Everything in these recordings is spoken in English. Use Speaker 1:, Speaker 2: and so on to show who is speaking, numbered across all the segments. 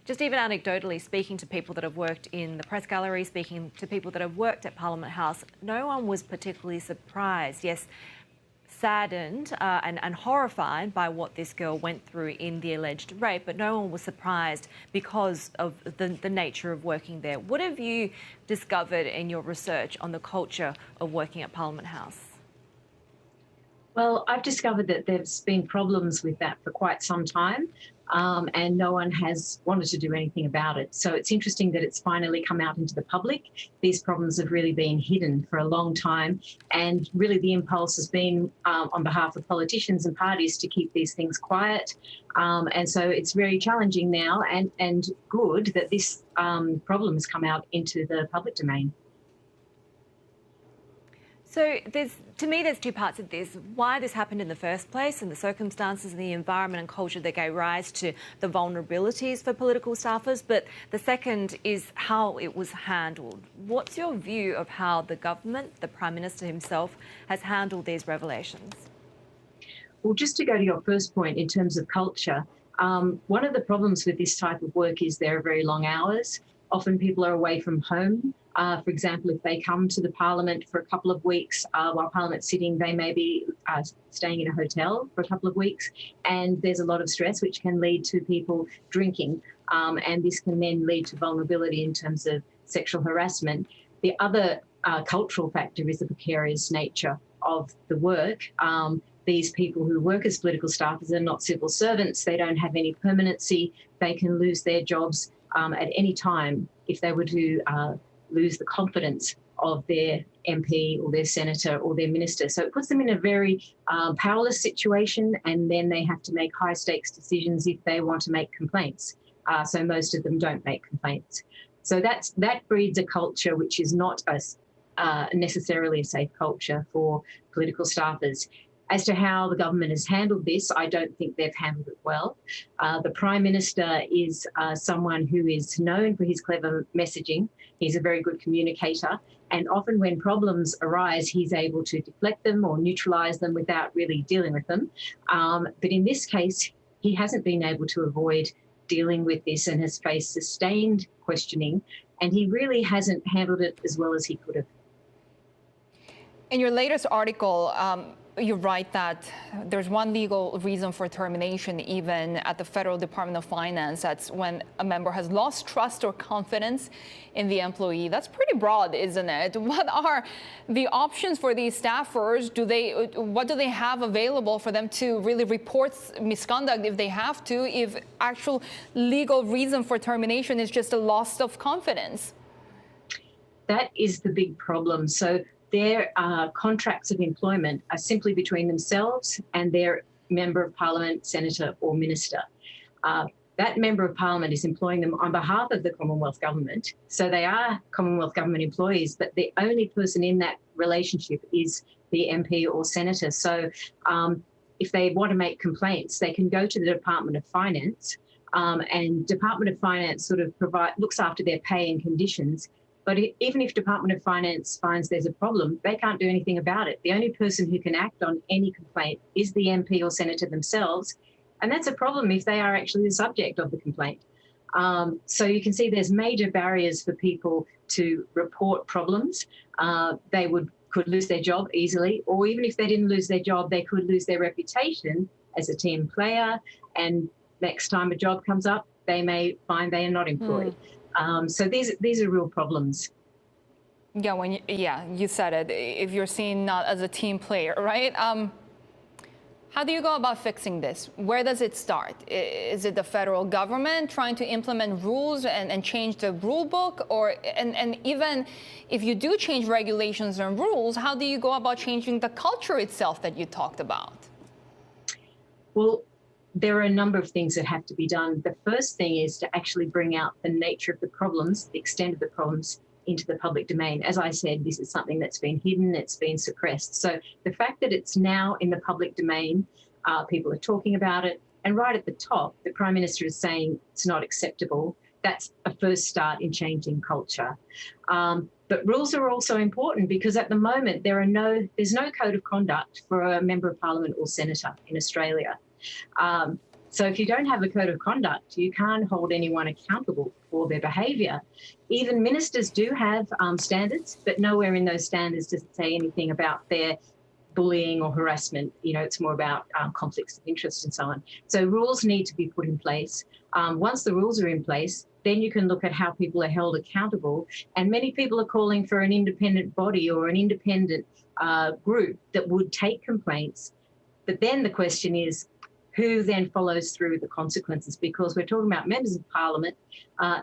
Speaker 1: just even anecdotally speaking to people that have worked in the press gallery, speaking to people that have worked at Parliament House, no one was particularly surprised. Yes, saddened and horrified by what this girl went through in the alleged rape, but no one was surprised because of the nature of working there. What have you discovered in your research on the culture of working at Parliament House?
Speaker 2: Well, I've discovered that there's been problems with that for quite some time, and no one has wanted to do anything about it. So it's interesting that it's finally come out into the public. These problems have really been hidden for a long time, and really the impulse has been on behalf of politicians and parties to keep these things quiet. And so it's very challenging now and good that this problem has come out into the public domain.
Speaker 1: So to me, there's two parts of this. Why this happened in the first place and the circumstances and the environment and culture that gave rise to the vulnerabilities for political staffers. But the second is how it was handled. What's your view of how the government, the Prime Minister himself, has handled these revelations?
Speaker 2: Well, just to go to your first point in terms of culture, one of the problems with this type of work is there are very long hours. Often people are away from home. For example, if they come to the Parliament for a couple of weeks while Parliament's sitting, they may be staying in a hotel for a couple of weeks, and there's a lot of stress which can lead to people drinking, and this can then lead to vulnerability in terms of sexual harassment. The other cultural factor is the precarious nature of the work. These people who work as political staffers are not civil servants. They don't have any permanency. They can lose their jobs at any time if they were to lose the confidence of their MP or their senator or their minister. So it puts them in a very powerless situation, and then they have to make high stakes decisions if they want to make complaints. So most of them don't make complaints. So that breeds a culture which is not necessarily a safe culture for political staffers. As to how the government has handled this, I don't think they've handled it well. The Prime Minister is someone who is known for his clever messaging. He's a very good communicator, and often when problems arise, he's able to deflect them or neutralise them without really dealing with them. But in this case, he hasn't been able to avoid dealing with this and has faced sustained questioning, and he really hasn't handled it as well as he could have.
Speaker 3: In your latest article, you write that there's one legal reason for termination, even at the Federal Department of Finance. That's when a member has lost trust or confidence in the employee. That's pretty broad, isn't it? What are the options for these staffers? What do they have available for them to really report misconduct if they have to, if actual legal reason for termination is just a loss of confidence?
Speaker 2: That is the big problem. So their contracts of employment are simply between themselves and their Member of Parliament, Senator or Minister. That Member of Parliament is employing them on behalf of the Commonwealth Government. So they are Commonwealth Government employees, but the only person in that relationship is the MP or Senator. So if they want to make complaints, they can go to the Department of Finance, and Department of Finance sort of looks after their pay and conditions. But even if Department of Finance finds there's a problem, they can't do anything about it. The only person who can act on any complaint is the MP or Senator themselves. And that's a problem if they are actually the subject of the complaint. So you can see there's major barriers for people to report problems. They could lose their job easily, or even if they didn't lose their job, they could lose their reputation as a team player. And next time a job comes up, they may find they are not employed. So these are real problems.
Speaker 3: Yeah, you said it. If you're seen not as a team player, right? How do you go about fixing this? Where does it start? Is it the federal government trying to implement rules and change the rule book? And even if you do change regulations and rules, how do you go about changing the culture itself that you talked about?
Speaker 2: Well, there are a number of things that have to be done. The first thing is to actually bring out the nature of the problems, the extent of the problems, into the public domain. As I said, this is something that's been hidden, it's been suppressed. So the fact that it's now in the public domain, people are talking about it, and right at the top, the Prime Minister is saying it's not acceptable. That's a first start in changing culture. But rules are also important because at the moment there's no code of conduct for a Member of Parliament or Senator in Australia. So if you don't have a code of conduct, you can't hold anyone accountable for their behaviour. Even ministers do have standards, but nowhere in those standards does it say anything about their bullying or harassment. You know, it's more about conflicts of interest and so on. So rules need to be put in place. Once the rules are in place, then you can look at how people are held accountable. And many people are calling for an independent body or an independent group that would take complaints. But then the question is, who then follows through the consequences? Because we're talking about members of parliament.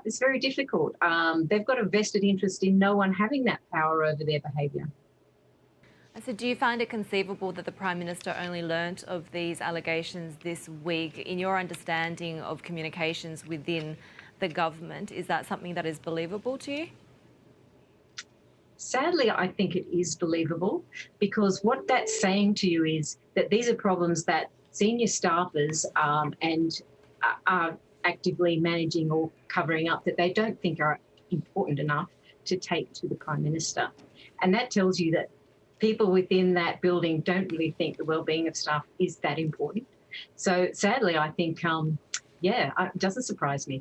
Speaker 2: It's very difficult. They've got a vested interest in no one having that power over their behaviour.
Speaker 1: So do you find it conceivable that the Prime Minister only learnt of these allegations this week? In your understanding of communications within the government, is that something that is believable to you?
Speaker 2: Sadly, I think it is believable, because what that's saying to you is that these are problems that senior staffers and are actively managing or covering up, that they don't think are important enough to take to the Prime Minister. And that tells you that people within that building don't really think the well-being of staff is that important. So sadly, I think, it doesn't surprise me.